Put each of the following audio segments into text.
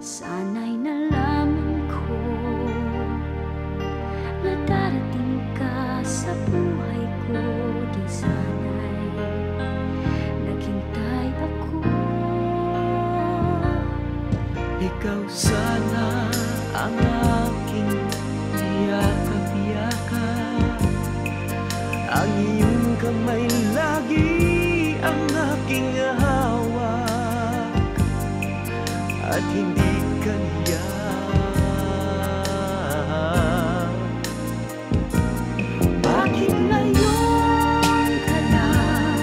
Sana'y nalaman ko na darating ka sa buhay ko. Di sana'y naghintay ako. Ikaw sana ang aking yakap-yakap, ang iyong kamay lagi ang aking hawak, at hindi ka niyak. Bakit ngayon ka lang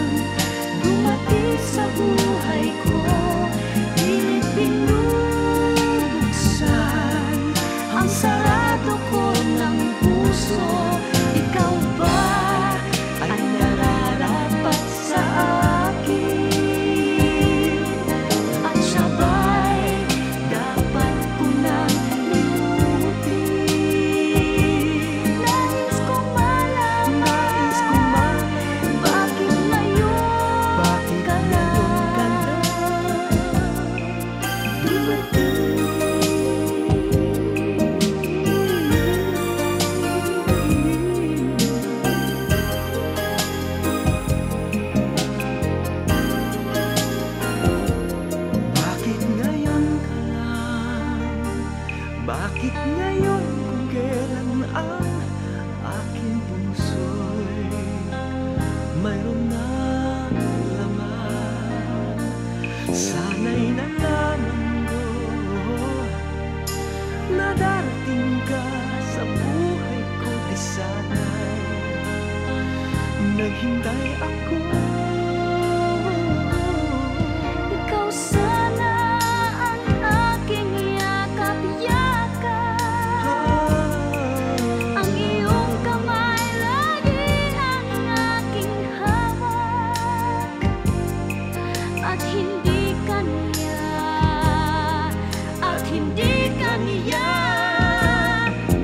dumating sa buhay ko? Pilit binubuksan ang sarado ko ng puso. Ikaw ba ay nararapat sa akin? At siya ba'y dapat ko nang limutin? Nais kong malaman, bakit ngayon ka lang dumating? Bakit ngayon ka lang? Bakit ngayon kung kailan ang aking puso'y mayroon ng laman? Sana'y nalaman ko na darating ka sa buhay ko. Di sana'y naghintay ako. Ikaw sana ang aking yakap-yakap, ang iyong kamay lagi ang aking hawak, at hindi ka niya, at hindi ka niya.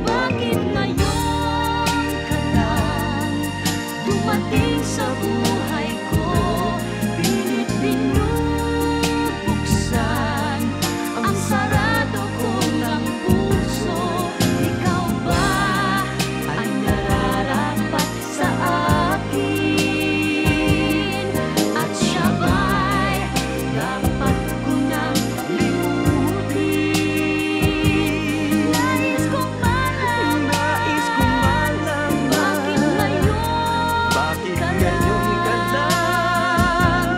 Bakit ngayon ka lang dumating sa buhay ko? Pilit binubuksan ang sarado ko ng puso. Ikaw ba ay nararapat sa akin? At siya ba'y dapat ko nang limutin? Nais kong malaman, bakit ngayon Bakit ka ngayon ka lang?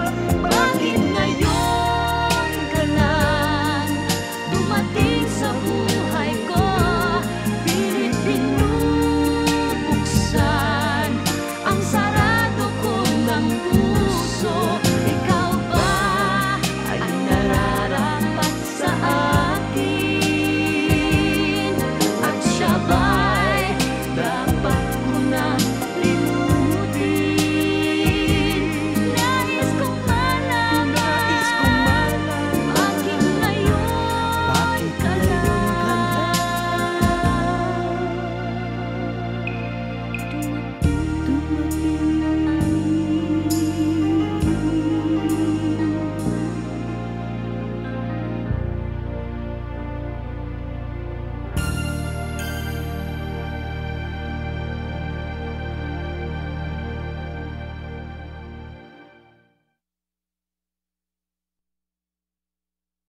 Bakit ngayon ka lang dumating sa buhay ko? Pilit binubuksan ang sarado ko ng puso. Ikaw ba ay nararapat sa akin? At siya ba'y dapat ko nang limutin? Nais kong malaman, bakit ngayon ka lang dumating?